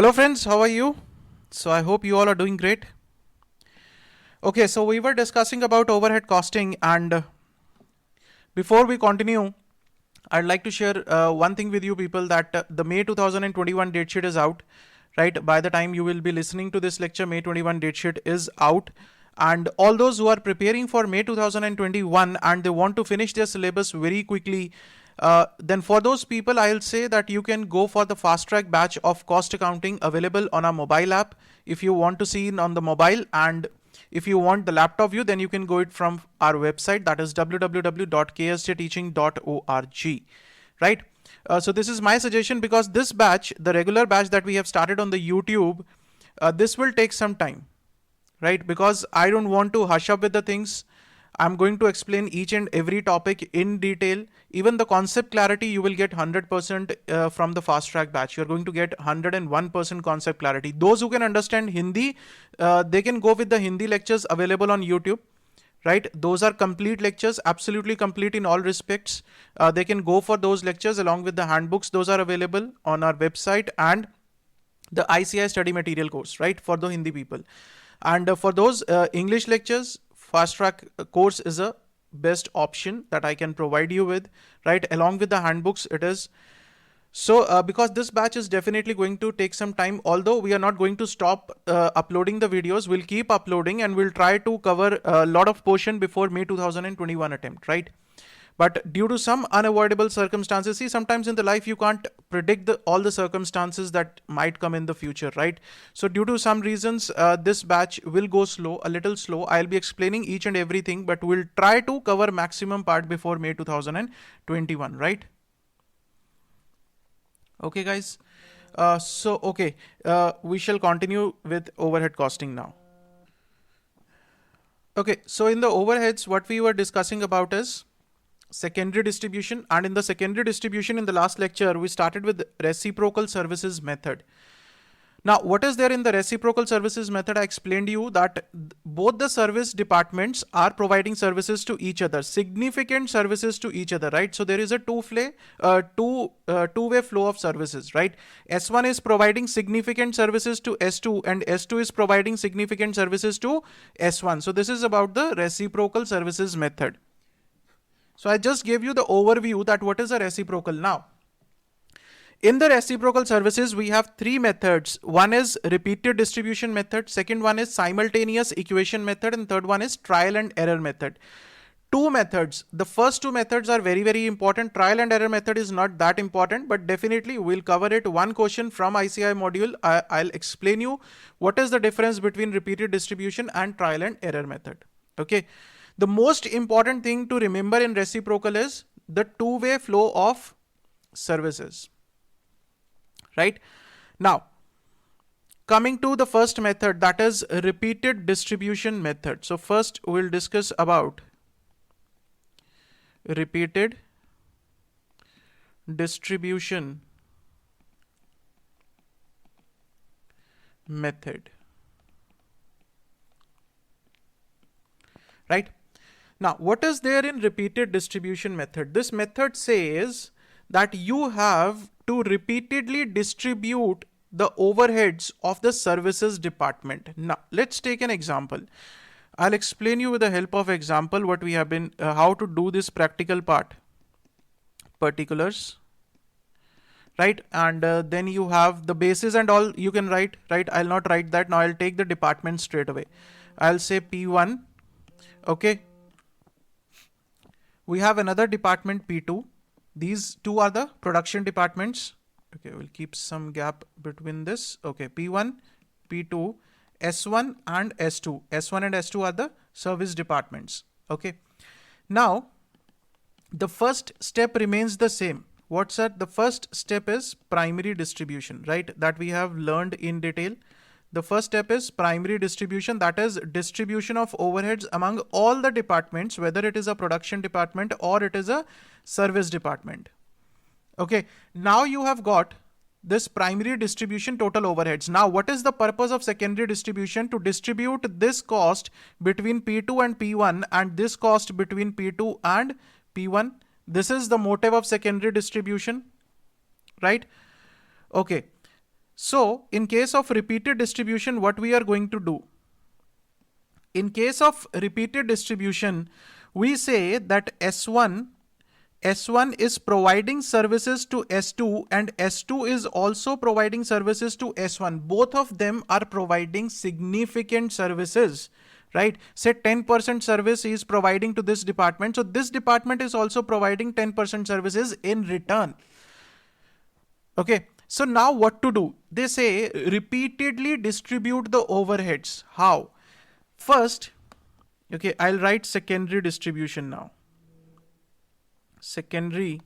Hello friends, how are you? So I hope you all are doing great. Okay, so we were discussing about overhead costing, and before we continue, I'd like to share one thing with you people, that the May 2021 datasheet is out, right? By the time you will be listening to this lecture, May 21 datasheet is out. And all those who are preparing for May 2021 and they want to finish their syllabus very quickly, then for those people, I'll say that you can go for the fast track batch of cost accounting available on our mobile app. If you want to see it on the mobile, and if you want the laptop view, then you can go it from our website, that is www.ksjteaching.org, right? So this is my suggestion, because this batch, the regular batch that we have started on the YouTube, this will take some time, right? Because I don't want to hush up with the things. I'm going to explain each and every topic in detail. Even the concept clarity, you will get 100% from the fast track batch. You're going to get 101% concept clarity. Those who can understand Hindi, they can go with the Hindi lectures available on YouTube, right? Those are complete lectures, absolutely complete in all respects. They can go for those lectures along with the handbooks. Those are available on our website, and the ICI study material course, right? For the Hindi people. And for those English lectures, fast track course is a best option that I can provide you with, right? Along with the handbooks, it is. So because this batch is definitely going to take some time, although we are not going to stop uploading the videos, we'll keep uploading and we'll try to cover a lot of portion before May 2021 attempt, right? But due to some unavoidable circumstances, see, sometimes in the life you can't predict all the circumstances that might come in the future, right? So due to some reasons, this batch will go slow, a little slow. I'll be explaining each and everything, but we'll try to cover maximum part before May 2021, right? Okay, guys. We shall continue with overhead costing now. Okay, so in the overheads, what we were discussing about is secondary distribution, and in the secondary distribution, in the last lecture we started with reciprocal services method. Now what is there in the reciprocal services method? I explained to you that both the service departments are providing services to each other, significant services to each other, right? So there is a two-way flow of services, right? S1 is providing significant services to S2, and S2 is providing significant services to S1. So this is about the reciprocal services method. So I just gave you the overview that what is a reciprocal. Now, in the reciprocal services, we have three methods. One is repeated distribution method. Second one is simultaneous equation method. And third one is trial and error method. Two methods. The first two methods are very, very important. Trial and error method is not that important, but definitely we'll cover it. One question from ICI module. I'll explain you what is the difference between repeated distribution and trial and error method. Okay. The most important thing to remember in reciprocal is the two-way flow of services, right? Now, coming to the first method, that is repeated distribution method. So first we'll discuss about repeated distribution method, right? Now, what is there in repeated distribution method? This method says that you have to repeatedly distribute the overheads of the services department. Now, let's take an example. I'll explain you with the help of example what we have been, how to do this practical part. Particulars, right? And then you have the basis and all you can write, right? I'll not write that. Now I'll take the department straight away. I'll say P1, okay? We have another department P2. These two are the production departments. Okay, we'll keep some gap between this. Okay, P1, P2, S1 and S2. S1 and S2 are the service departments. Okay. Now, the first step remains the same. What's that? The first step is primary distribution, right? That we have learned in detail. The first step is primary distribution, that is distribution of overheads among all the departments, whether it is a production department or it is a service department. Okay, now you have got this primary distribution total overheads. Now, what is the purpose of secondary distribution? To distribute this cost between P2 and P1 and this cost between P2 and P1. This is the motive of secondary distribution, right? Okay. So in case of repeated distribution, what we are going to do? In case of repeated distribution, we say that S1 is providing services to S2 and S2 is also providing services to S1. Both of them are providing significant services, right? Say 10% service is providing to this department. So this department is also providing 10% services in return. Okay. So now what to do? They say repeatedly distribute the overheads. How? First, okay, I'll write secondary distribution now. Secondary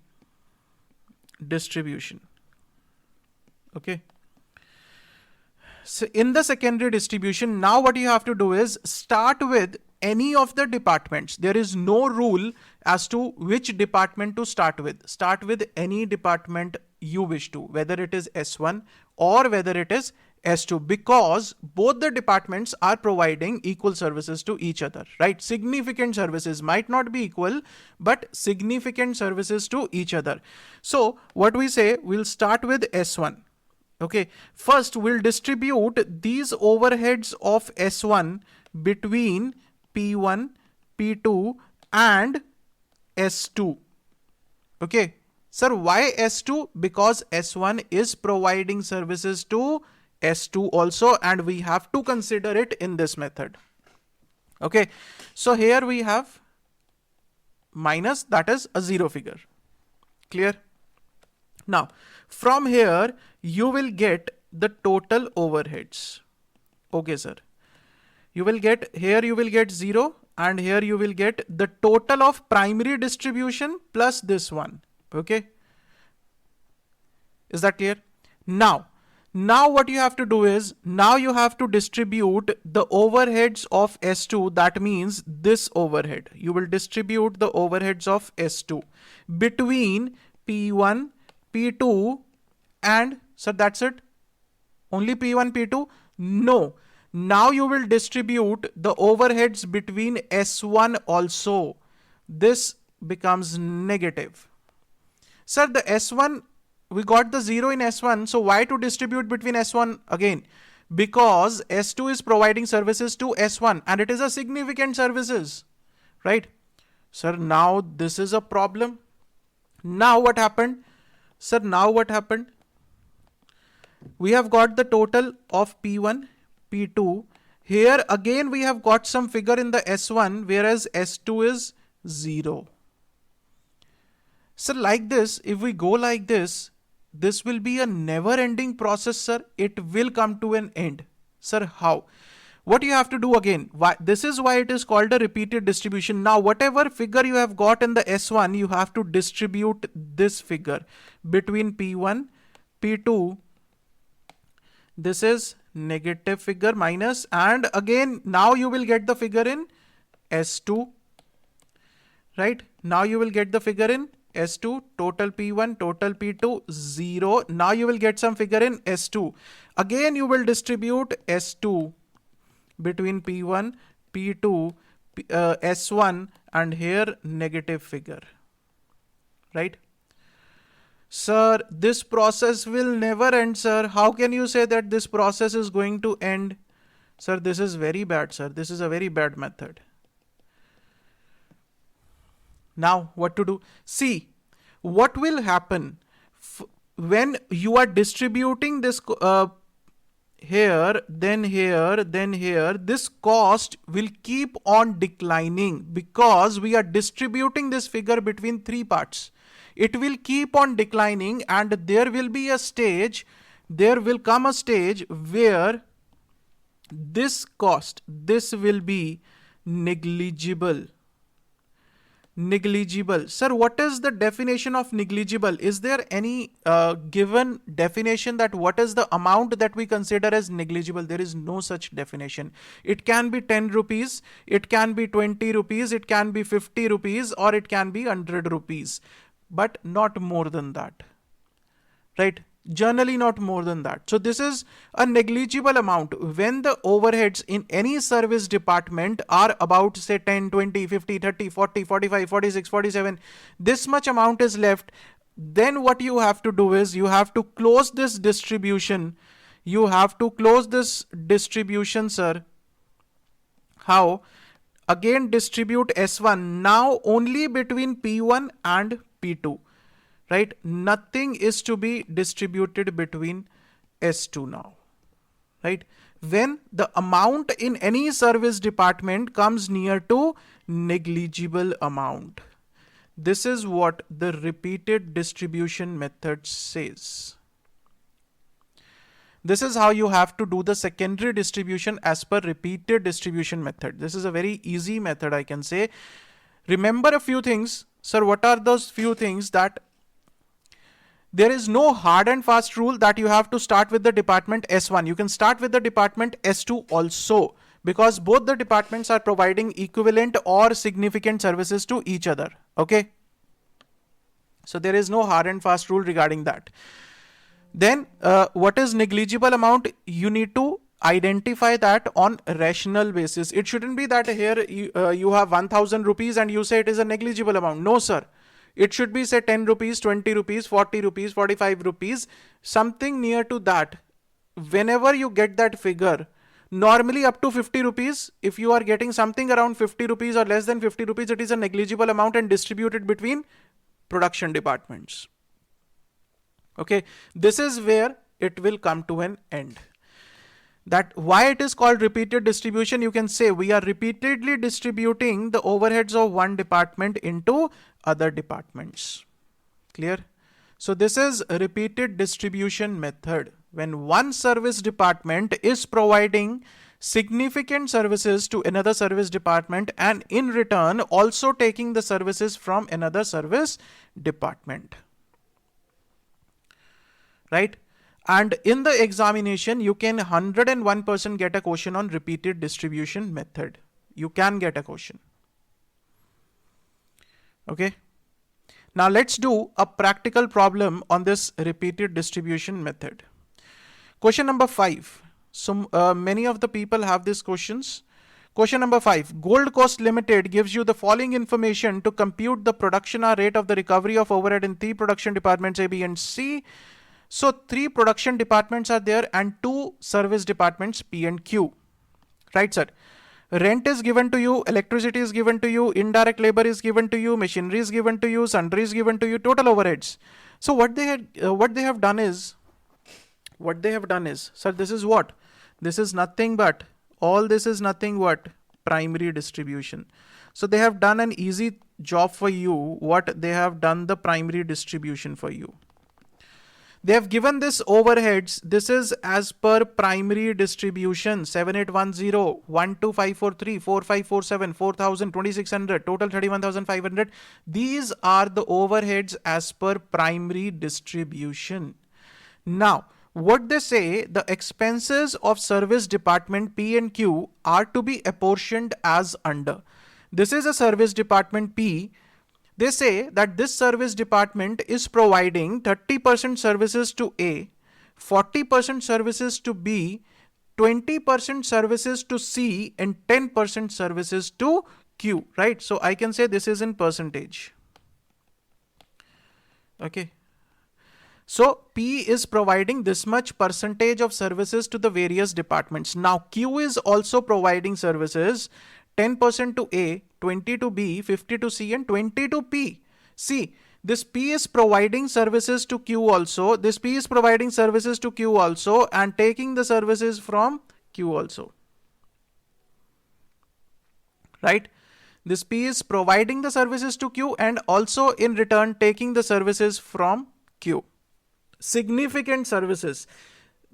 distribution. Okay. So in the secondary distribution, now what you have to do is start with any of the departments. There is no rule as to which department to start with. Start with any department you wish to, whether it is S1 or whether it is S2, because both the departments are providing equal services to each other, right? Significant services, might not be equal, but significant services to each other. So what we say, we'll start with S1. Okay, first we'll distribute these overheads of S1 between P1, P2 and S2. Okay, sir, why S2? Because S1 is providing services to S2 also, and we have to consider it in this method. Okay, so here we have minus, that is a zero figure. Clear? Now, from here, you will get the total overheads. Okay, sir. You will get, here you will get 0 and here you will get the total of primary distribution plus this one. Okay. Is that clear? Now what you have to do is, now you have to distribute the overheads of S2. That means this overhead. You will distribute the overheads of S2 between P1, P2 and, sir, that's it? Only P1, P2? No. Now you will distribute the overheads between S1 also. This becomes negative. Sir, the S1, we got the 0 in S1, so why to distribute between S1 again? Because S2 is providing services to S1 and it is a significant services, right? Sir, now this is a problem. Now what happened? Sir, now what happened? We have got the total of P1, P2. Here again we have got some figure in the S1, whereas S2 is 0. So like this, if we go like this will be a never-ending process, sir. It will come to an end. Sir, how? What you have to do again, this is why it is called a repeated distribution. Now, whatever figure you have got in the S1, you have to distribute this figure between P1, P2. This is negative figure minus, and again, now you will get the figure in S2, right? Now you will get the figure in S2, total P1, total P2, 0. Now you will get some figure in S2. Again, you will distribute S2 between P1, P2, S1, and here negative figure, right? Sir, this process will never end, sir. How can you say that this process is going to end? Sir, this is very bad, sir. This is a very bad method. Now, what to do? See, what will happen when you are distributing this here, then here, then here, this cost will keep on declining because we are distributing this figure between three parts. It will keep on declining and there will be a stage, there will come a stage where this cost, this will be negligible. Negligible. Sir, what is the definition of negligible? Is there any given definition that what is the amount that we consider as negligible? There is no such definition. It can be 10 rupees, it can be 20 rupees, it can be 50 rupees, or it can be 100 rupees, but not more than that, right? Generally not more than that. So this is a negligible amount. When the overheads in any service department are about say 10, 20, 50, 30, 40, 45, 46, 47, this much amount is left, then what you have to do is you have to close this distribution you have to close this distribution, sir. How? Again distribute S1 now only between P1 and P2, right? Nothing is to be distributed between S2 now, right? When the amount in any service department comes near to negligible amount. This is what the repeated distribution method says. This is how you have to do the secondary distribution as per repeated distribution method. This is a very easy method, I can say. Remember a few things. Sir, what are those few things? That there is no hard and fast rule that you have to start with the department S1. You can start with the department S2 also, because both the departments are providing equivalent or significant services to each other. Okay. So there is no hard and fast rule regarding that. Then what is negligible amount? You need to identify that on rational basis. It shouldn't be that here you have 1000 rupees and you say it is a negligible amount. No, sir. It should be say 10 rupees, 20 rupees, 40 rupees, 45 rupees, something near to that. Whenever you get that figure, normally up to 50 rupees, if you are getting something around 50 rupees or less than 50 rupees, it is a negligible amount and distributed between production departments. Okay, this is where it will come to an end. That why it is called repeated distribution, you can say we are repeatedly distributing the overheads of one department into other departments. Clear? So this is a repeated distribution method. When one service department is providing significant services to another service department and in return also taking the services from another service department. Right? And in the examination, you can 101% get a question on repeated distribution method. You can get a question. Okay. Now let's do a practical problem on this repeated distribution method. Question number 5. So many of the people have these questions. Question number 5. Gold Coast Limited gives you the following information to compute the production hour rate of the recovery of overhead in 3 production departments A, B and C. So 3 production departments are there and 2 service departments P and Q. Right, sir? Rent is given to you, electricity is given to you, indirect labor is given to you, machinery is given to you, sundry is given to you, total overheads. So what they have done is, sir, this is what? This is nothing but, all this is nothing but primary distribution. So they have done an easy job for you. What they have done the primary distribution for you. They have given this overheads. This is as per primary distribution 7810, 12543, 4547, 4000, 2600, total 31500. These are the overheads as per primary distribution. Now, what they say, the expenses of service department P and Q are to be apportioned as under. This is a service department P. They say that this service department is providing 30% services to A, 40% services to B, 20% services to C, and 10% services to Q, right? So I can say this is in percentage. Okay. So P is providing this much percentage of services to the various departments. Now Q is also providing services, 10% to A, 20 to B, 50 to C and 20 to P. See, this P is providing services to Q also. This P is providing services to Q also and taking the services from Q also. Right? This P is providing the services to Q and also in return taking the services from Q. Significant services.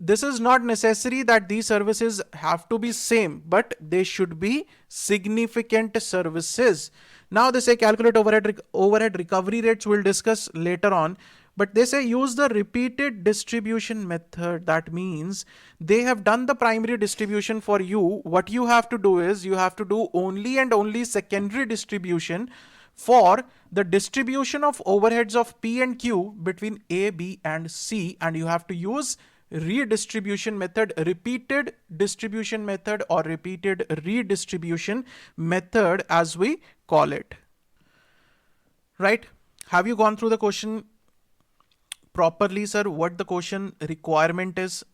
This is not necessary that these services have to be same, but they should be significant services. Now they say calculate overhead recovery rates. We'll discuss later on. But they say use the repeated distribution method. That means they have done the primary distribution for you. What you have to do is you have to do only and only secondary distribution for the distribution of overheads of P and Q between A, B and C, and you have to use redistribution method, repeated distribution method or repeated redistribution method as we call it. Right? Have you gone through the question properly, sir? What the question requirement is?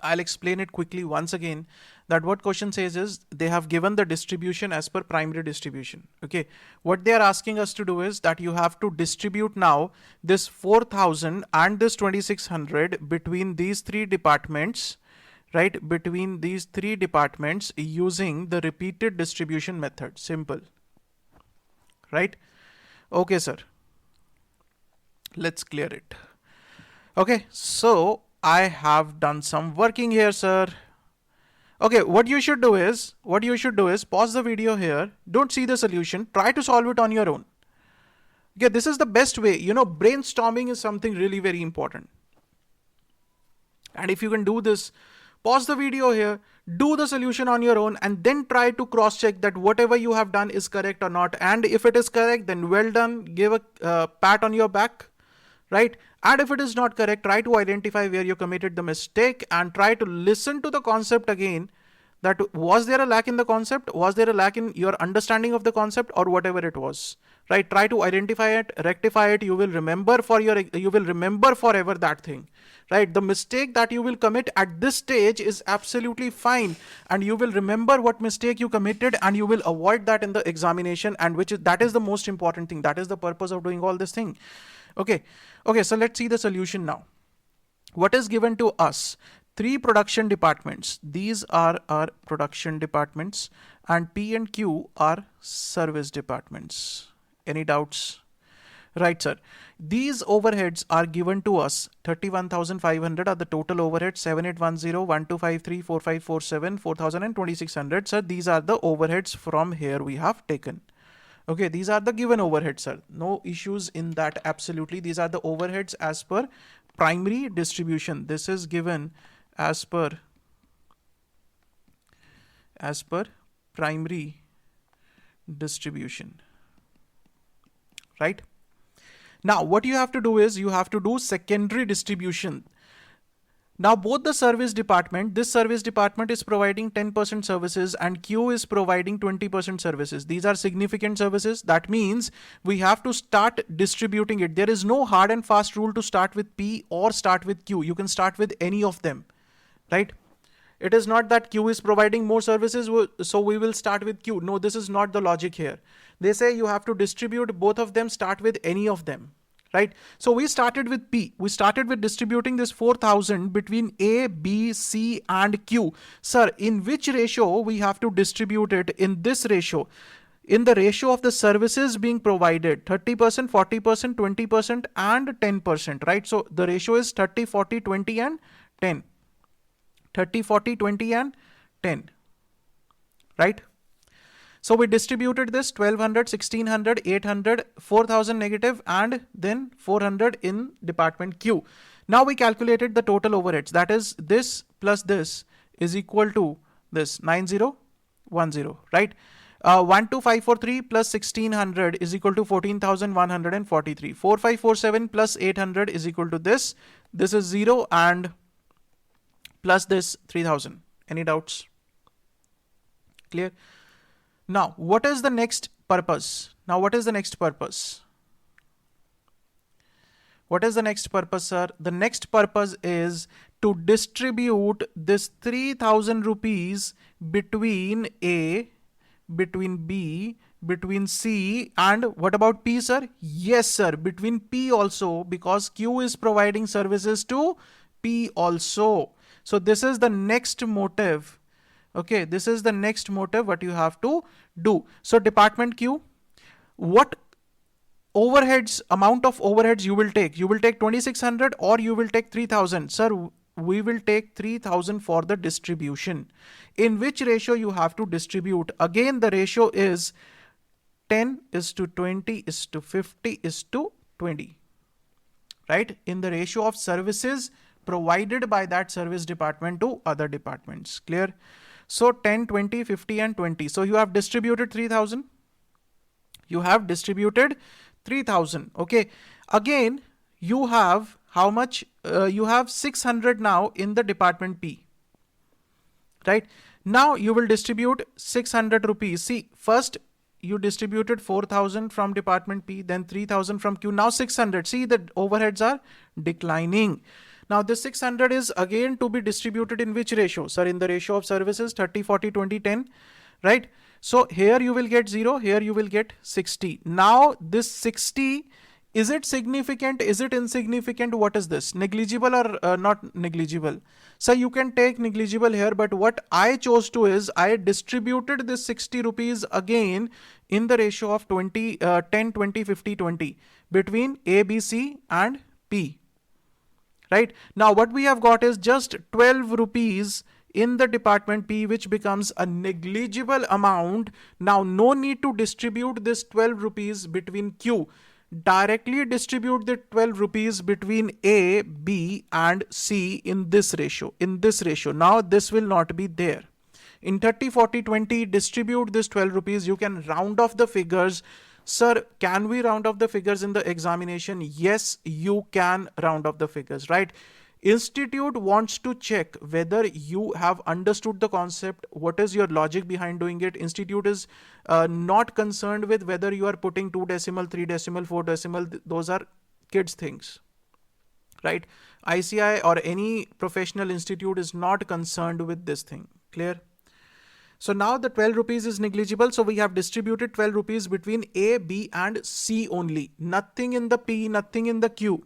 I'll explain it quickly once again, that what question says is they have given the distribution as per primary distribution. Okay, what they are asking us to do is that you have to distribute now this 4000 and this 2600 between these three departments, right? Between these three departments using the repeated distribution method. Simple, right? Okay, sir. Let's clear it. Okay, so I have done some working here, sir. Okay, what you should do is pause the video here. Don't see the solution. Try to solve it on your own. Okay, this is the best way. You know, brainstorming is something really very important. And if you can do this, pause the video here, do the solution on your own, and then try to cross check that whatever you have done is correct or not. And if it is correct, then well done. Give a pat on your back, right? And if it is not correct, try to identify where you committed the mistake and try to listen to the concept again. That was there a lack in the concept? Was there a lack in your understanding of the concept, or whatever it was, right? Try to identify it, rectify it. You will remember forever that thing, right? The mistake that you will commit at this stage is absolutely fine, and you will remember what mistake you committed, and you will avoid that in the examination, and that is the most important thing. That is the purpose of doing all this thing. Okay, so let's see the solution now. What is given to us? 3 production departments. These are our production departments, and P and Q are service departments. Any doubts? Right, sir. These overheads are given to us. 31,500 are the total overheads. 7810, 1253, 4547, 4000 and 2600. Sir, these are the overheads from here we have taken. Okay, these are the given overheads, sir. No issues in that, absolutely. These are the overheads as per primary distribution. This is given as per primary distribution, right? Now, what you have to do is you have to do secondary distribution. Now, both the service department, this service department is providing 10% services and Q is providing 20% services. These are significant services. That means we have to start distributing it. There is no hard and fast rule to start with P or start with Q. You can start with any of them, right? It is not that Q is providing more services, so we will start with Q. No, this is not the logic here. They say you have to distribute both of them, start with any of them. Right? So we started with P. We started with distributing this 4000 between A, B, C and Q. Sir, in which ratio we have to distribute it? In this ratio. In the ratio of the services being provided, 30%, 40%, 20% and 10%, right? So the ratio is 30, 40, 20 and 10. 30, 40, 20 and 10, right? So we distributed this 1200, 1600, 800, 4000 negative and then 400 in department Q. Now we calculated the total overheads. That is this plus this is equal to this 9010, right? 12543 plus 1600 is equal to 14,143. 4547 plus 800 is equal to this. This is 0 and plus this 3000. Any doubts? Clear? Now, what is the next purpose? What is the next purpose, sir? The next purpose is to distribute this 3,000 rupees between A, between B, between C, and what about P, sir? Yes, sir, between P also, because Q is providing services to P also. So this is the next motive. Okay, this is the next motive what you have to do. So department Q, what overheads, amount of overheads you will take? You will take 2600 or you will take 3000? Sir, we will take 3000 for the distribution. In which ratio you have to distribute? Again, the ratio is 10 is to 20 is to 50 is to 20, right? In the ratio of services provided by that service department to other departments. Clear? So 10, 20, 50 and 20. So you have distributed 3000. You have distributed 3000. Okay. Again, you have how much? You have 600 now in the department P. Right? Now you will distribute 600 rupees. See, first you distributed 4000 from department P, then 3000 from Q. Now 600. See, the overheads are declining. Now this 600 is again to be distributed in which ratio? Sir, in the ratio of services 30, 40, 20, 10, right? So here you will get 0, here you will get 60. Now this 60, is it significant? Is it insignificant? What is this? Negligible or not negligible? So you can take negligible here, but what I chose to is I distributed this 60 rupees again in the ratio of 20, 10, 20, 50, 20 between A, B, C and P. Right? Now what we have got is just 12 rupees in the department P, which becomes a negligible amount. Now no need to distribute this 12 rupees between Q. Directly distribute the 12 rupees between A, B and C in this ratio. Now this will not be there. In 30, 40, 20, distribute this 12 rupees. You can round off the figures. Sir, can we round off the figures in the examination? Yes, you can round off the figures, right? Institute wants to check whether you have understood the concept, what is your logic behind doing it. Institute is not concerned with whether you are putting 2 decimal, 3 decimal, 4 decimal. Those are kids things, right? ICI or any professional institute is not concerned with this thing. Clear? So now the 12 rupees is negligible. So we have distributed 12 rupees between A, B and C only. Nothing in the P, nothing in the Q,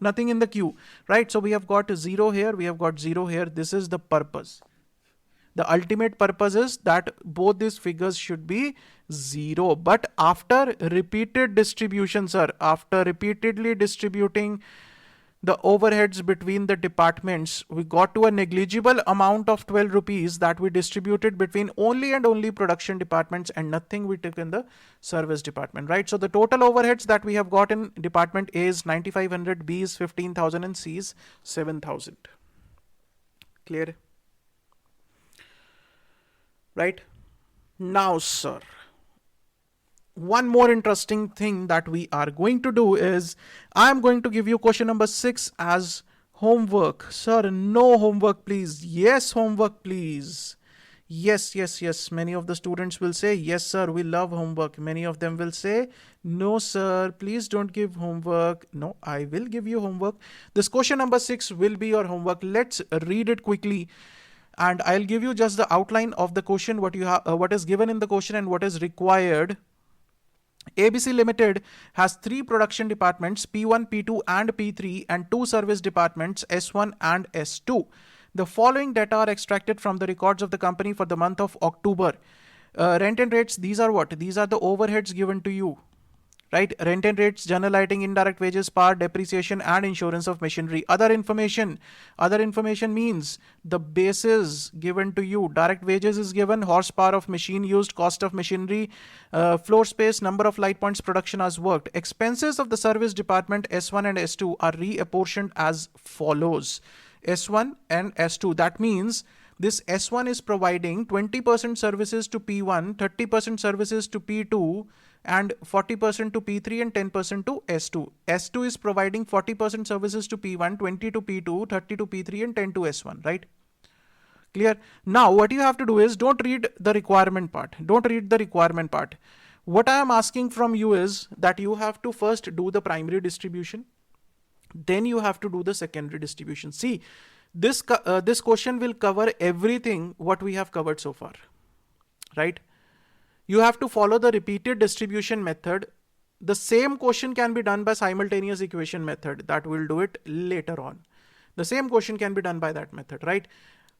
right? So we have got 0 here. We have got 0 here. This is the purpose. The ultimate purpose is that both these figures should be 0. But after repeated distribution, sir, after repeatedly distributing the overheads between the departments, we got to a negligible amount of 12 rupees that we distributed between only and only production departments, and nothing we took in the service department, right? So the total overheads that we have got in department A is 9,500, B is 15,000 and C is 7,000. Clear? Right? Now, sir, one more interesting thing that we are going to do is I am going to give you question number 6 as homework. Sir, no homework please. Yes, homework please. Yes. Many of the students will say, yes sir, we love homework. Many of them will say, no sir, please don't give homework. No, I will give you homework. This question number 6 will be your homework. Let's read it quickly. And I'll give you just the outline of the question, what you have, what is given in the question and what is required. ABC Limited has 3 production departments, P1, P2 and P3, and 2 service departments, S1 and S2. The following data are extracted from the records of the company for the month of October. Rent and rates, these are what? These are the overheads given to you. Right? Rent and rates, general lighting, indirect wages, power, depreciation and insurance of machinery. Other information means the bases given to you. Direct wages is given, horsepower of machine used, cost of machinery, floor space, number of light points, production as worked. Expenses of the service department S1 and S2 are reapportioned as follows. S1 and S2, that means this S1 is providing 20% services to P1, 30% services to P2, and 40% to P3 and 10% to S2. S2 is providing 40% services to P1, 20 to P2, 30 to P3 and 10 to S1, right? Clear? Now what you have to do is don't read the requirement part. What I am asking from you is that you have to first do the primary distribution. Then you have to do the secondary distribution. See, this question will cover everything what we have covered so far, right? You have to follow the repeated distribution method. The same question can be done by simultaneous equation method. That we'll do it later on. The same question can be done by that method, right?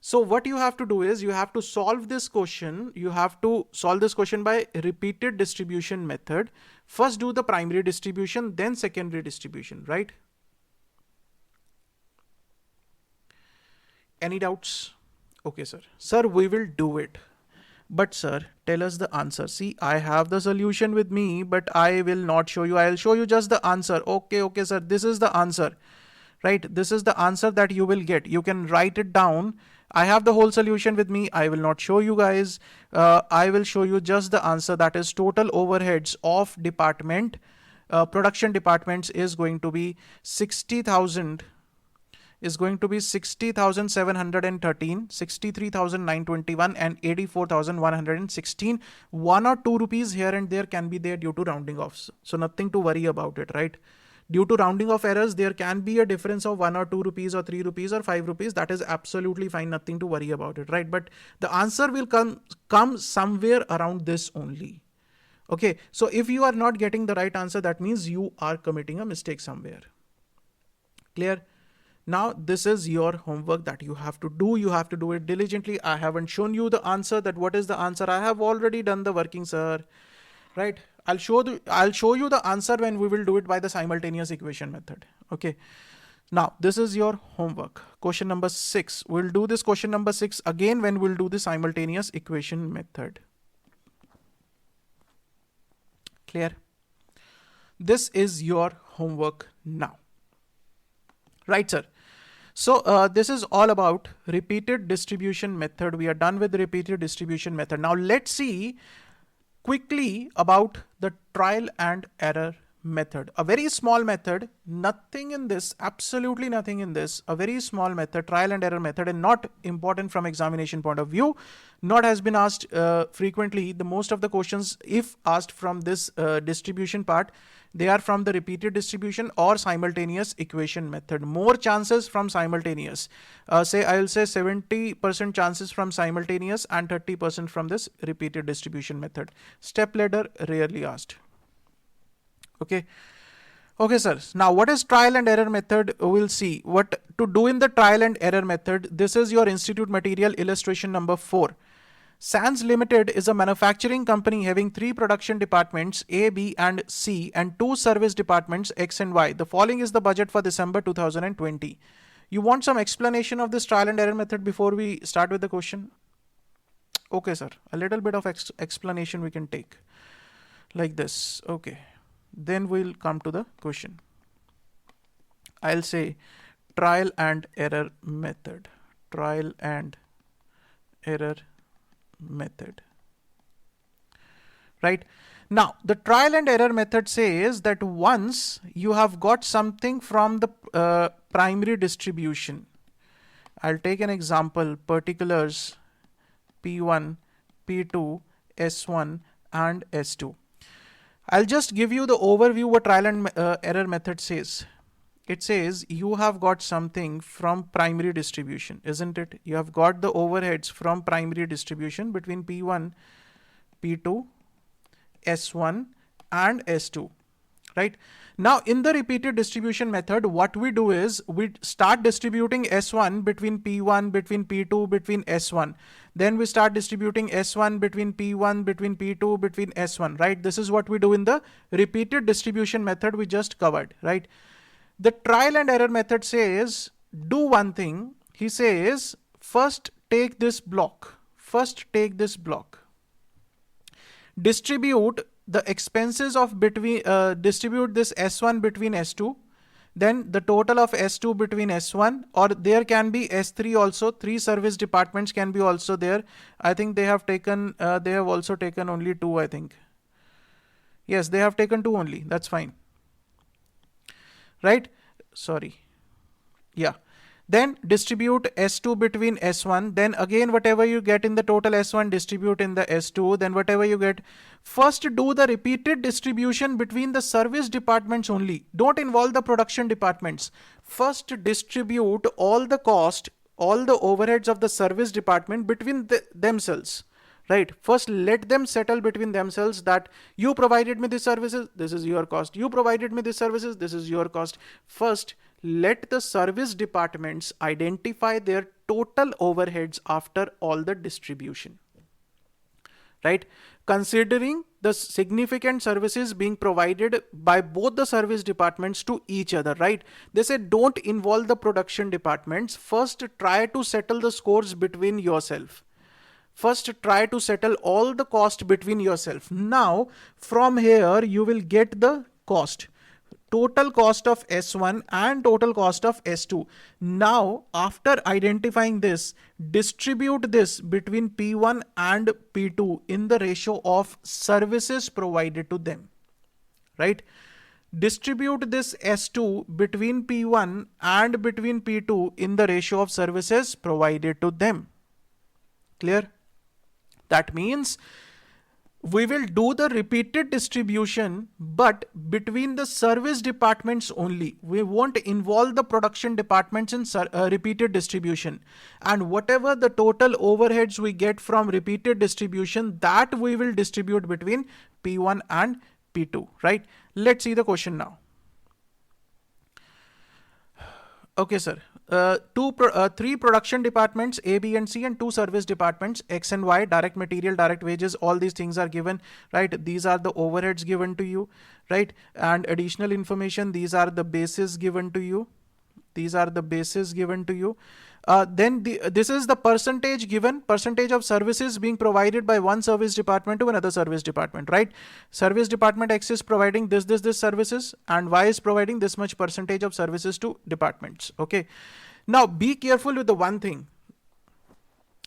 So what you have to do is you have to solve this question. You have to solve this question by repeated distribution method. First do the primary distribution, then secondary distribution, right? Any doubts? Okay, sir. Sir, we will do it. But sir, tell us the answer. See, I have the solution with me, but I will not show you. I'll show you just the answer. Okay, sir. This is the answer, right? This is the answer that you will get. You can write it down. I have the whole solution with me. I will not show you guys. I will show you just the answer. That is total overheads of department, production departments is going to be 60,000. Is going to be 60,713, 63,921 and 84,116. 1 or 2 rupees here and there can be there due to rounding offs. So nothing to worry about it, right? Due to rounding of errors, there can be a difference of 1 or 2 rupees or 3 rupees or 5 rupees. That is absolutely fine. Nothing to worry about it, right? But the answer will come somewhere around this only. Okay. So if you are not getting the right answer, that means you are committing a mistake somewhere. Clear? Now, this is your homework that you have to do. You have to do it diligently. I haven't shown you the answer, that what is the answer. I have already done the working, sir. Right? I'll show you the answer when we will do it by the simultaneous equation method. Okay. Now, this is your homework. Question number 6. We'll do this question number 6 again when we'll do the simultaneous equation method. Clear? This is your homework now. Right, sir? So this is all about repeated distribution method. We are done with the repeated distribution method. Now let's see quickly about the trial and error method. A very small method, nothing in this, absolutely nothing in this, a very small method, trial and error method, and not important from examination point of view, not has been asked frequently. The most of the questions, if asked from this distribution part, they are from the repeated distribution or simultaneous equation method. More chances from simultaneous. I'll say 70% chances from simultaneous and 30% from this repeated distribution method. Step ladder rarely asked. Okay. Okay, sir. Now, what is trial and error method? We'll see what to do in the trial and error method. This is your institute material illustration number 4. SANS Limited is a manufacturing company having 3 production departments, A, B, and C, and 2 service departments, X and Y. The following is the budget for December 2020. You want some explanation of this trial and error method before we start with the question? Okay, sir. A little bit of explanation we can take like this. Okay. Then we'll come to the question. I'll say trial and error method. Trial and error method. Right? Now, the trial and error method says that once you have got something from the primary distribution, I'll take an example, particulars P1, P2, S1 and S2. I'll just give you the overview what trial and error method says. It says you have got something from primary distribution, isn't it? You have got the overheads from primary distribution between P1, P2, S1 and S2, right? Now in the repeated distribution method, what we do is we start distributing S1 between P1, between P2, between S1. Then we start distributing S1 between P1, between P2, between S1, right? This is what we do in the repeated distribution method we just covered, right? The trial and error method says, do one thing. He says, first take this block. Distribute the expenses of distribute this S1 between S2. Then the total of S2 between S1, or there can be S3 also. 3 service departments can be also there. I think they have also taken only 2, I think. Yes, they have taken 2 only. That's fine. Right? Sorry. Yeah. Then distribute S2 between S1. Then again, whatever you get in the total S1, distribute in the S2. Then whatever you get, first do the repeated distribution between the service departments only. Don't involve the production departments. First distribute all the cost, all the overheads of the service department between themselves. Right? First, let them settle between themselves that you provided me these services, this is your cost. You provided me these services, this is your cost. First, let the service departments identify their total overheads after all the distribution. Right? Considering the significant services being provided by both the service departments to each other, right? They say don't involve the production departments. First, try to settle the scores between yourself. First, try to settle all the cost between yourself. Now, from here, you will get the cost. Total cost of S1 and total cost of S2. Now, after identifying this, distribute this between P1 and P2 in the ratio of services provided to them. Right? Distribute this S2 between P1 and between P2 in the ratio of services provided to them. Clear? That means we will do the repeated distribution, but between the service departments only. We won't involve the production departments in repeated distribution. And whatever the total overheads we get from repeated distribution, that we will distribute between P1 and P2, right? Let's see the question now. Okay, sir. Three production departments, A, B, and C, and 2 service departments, X and Y, direct material, direct wages, all these things are given, right? These are the overheads given to you, right? And additional information, these are the bases given to you. These are the bases given to you. This is the percentage given, percentage of services being provided by one service department to another service department, right? Service department X is providing this services, and Y is providing this much percentage of services to departments. Okay. Now be careful with the one thing.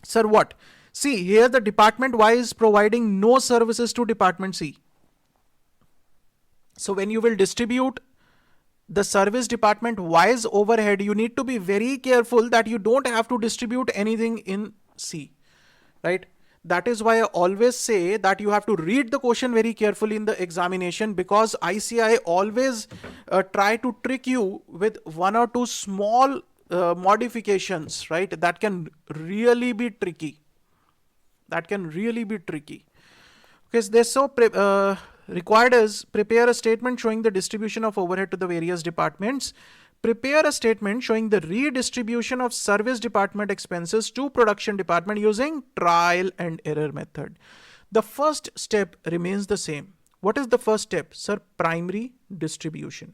Sir, what? See, here the department Y is providing no services to department C. So when you will distribute the service department Y's overhead, you need to be very careful that you don't have to distribute anything in C, right? That is why I always say that you have to read the question very carefully in the examination, because ICI always try to trick you with one or two small modifications, right? That can really be tricky. Okay, so required is prepare a statement showing the distribution of overhead to the various departments. Prepare a statement showing the redistribution of service department expenses to production department using trial and error method. The first step remains the same. What is the first step? Sir, primary distribution.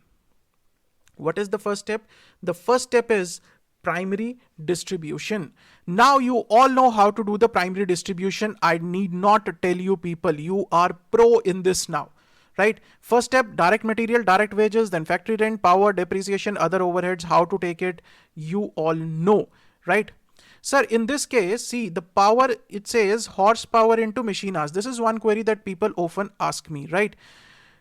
What is the first step? The first step is primary distribution. Now you all know how to do the primary distribution. I need not tell you people, you are pro in this now, right? First step, direct material, direct wages, then factory rent, power, depreciation, other overheads, how to take it, you all know, right? Sir, in this case, see the power, it says horsepower into machine hours. This is one query that people often ask me, right?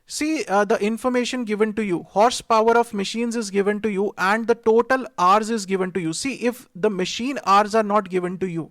See the information given to you, horsepower of machines is given to you and the total hours is given to you. See, if the machine hours are not given to you,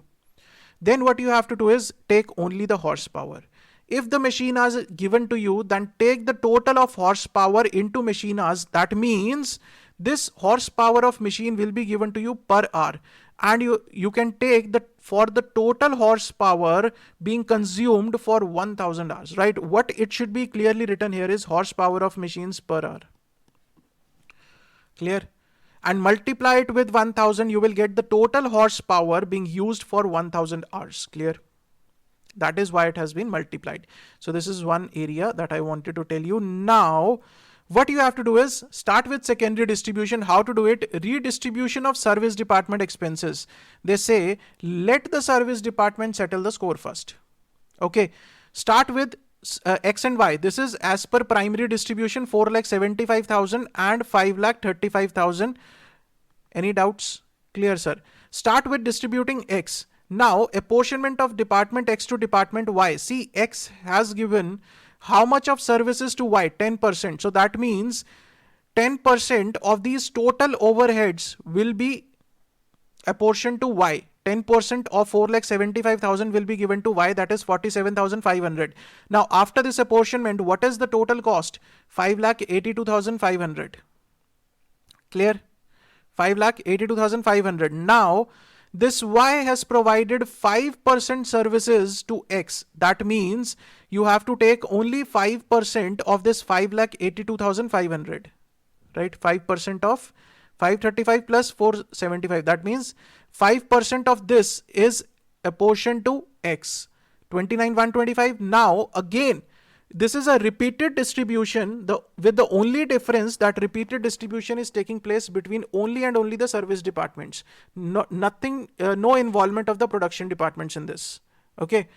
then what you have to do is take only the horsepower. If the machine hours is given to you, then take the total of horsepower into machine hours. That means this horsepower of machine will be given to you per hour. And you can take for the total horsepower being consumed for 1000 hours, right? What it should be clearly written here is horsepower of machines per hour. Clear? And multiply it with 1000, you will get the total horsepower being used for 1000 hours. Clear? That is why it has been multiplied. So this is one area that I wanted to tell you. Now, what you have to do is start with secondary distribution. How to do it? Redistribution of service department expenses. They say, let the service department settle the score first. Okay. Start with X and Y. This is as per primary distribution, 4,75,000 and 5,35,000. Any doubts? Clear, sir. Start with distributing X. Now, apportionment of department X to department Y. See, X has given how much of services to Y? 10%. So that means 10% of these total overheads will be apportioned to Y. 10% of 4,75,000 will be given to Y, that is 47,500. Now after this apportionment, what is the total cost? 5,82,500. Clear? 5,82,500. Now this Y has provided 5% services to X. That means you have to take only 5% of this 5,82,500, right? 5% of 535 plus 475. That means 5% of this is apportioned to X, 29,125. Now again, this is a repeated distribution, with the only difference that repeated distribution is taking place between only and only the service departments. No involvement of the production departments in this. Okay.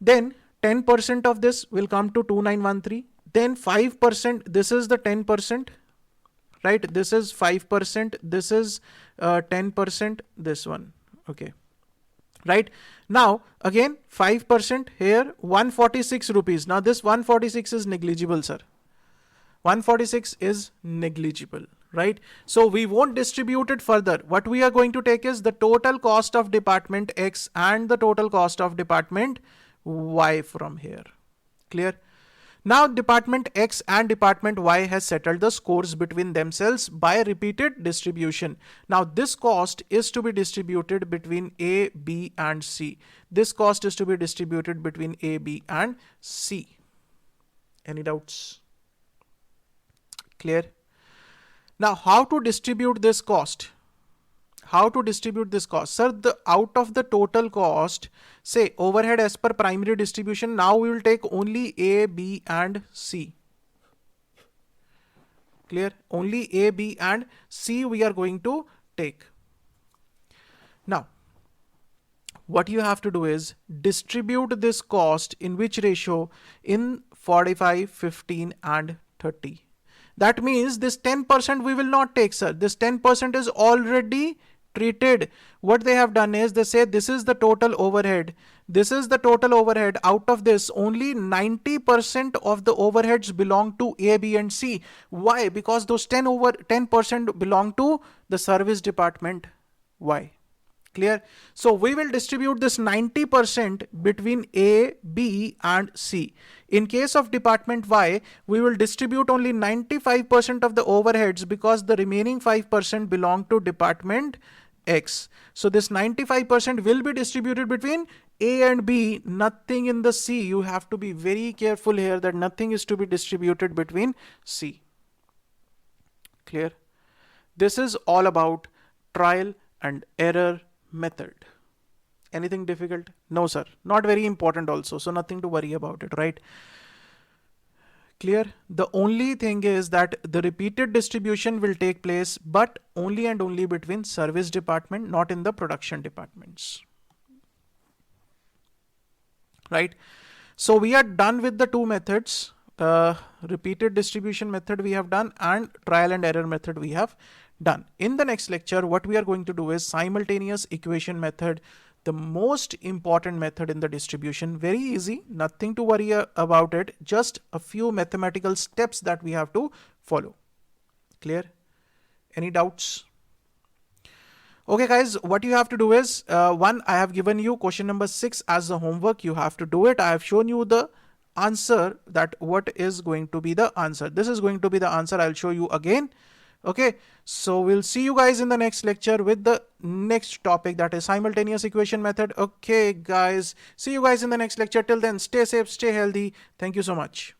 Then 10% of this will come to 2913. Then 5%, this is the 10%, right? This is 5%, this is 10%, this one. Okay. Right now again 5% here, 146 rupees. Now this 146 is negligible, sir. 146 is negligible, right? So we won't distribute it further. What we are going to take is the total cost of department X and the total cost of department Y from here. Clear? Now department X and department Y has settled the scores between themselves by repeated distribution. Now this cost is to be distributed between A, B and C. This cost is to be distributed between A, B and C. Any doubts? Clear? Now how to distribute this cost? How to distribute this cost? Sir, out of the total cost, say overhead as per primary distribution, now we will take only A, B and C. Clear? Only A, B and C we are going to take. Now, what you have to do is distribute this cost in which ratio? In 45, 15 and 30. That means this 10% we will not take, sir. This 10% is already treated. What they have done is they say this is the total overhead. This is the total overhead. Out of this, only 90% of the overheads belong to A, B and C. Why? Because those 10% belong to the service department Y. Clear? So we will distribute this 90% between A, B and C. In case of department Y, we will distribute only 95% of the overheads because the remaining 5% belong to department X. So this 95% will be distributed between A and B, nothing in the C. You have to be very careful here that nothing is to be distributed between C. Clear? This is all about trial and error method. Anything difficult? No, sir. Not very important also. So nothing to worry about it, right? Clear? The only thing is that the repeated distribution will take place, but only and only between service department, not in the production departments. Right? So we are done with the two methods. Repeated distribution method we have done and trial and error method we have done. In the next lecture, what we are going to do is simultaneous equation method, the most important method in the distribution. Very easy, nothing to worry about it, just a few mathematical steps that we have to follow. Clear? Any doubts? Okay guys, what you have to do is, one, I have given you question number 6 as the homework. You have to do it. I have shown you the answer, that what is going to be the answer. This is going to be the answer. I'll show you again. Okay, so we'll see you guys in the next lecture with the next topic, that is simultaneous equation method. Okay guys, see you guys in the next lecture. Till then, stay safe, stay healthy. Thank you so much.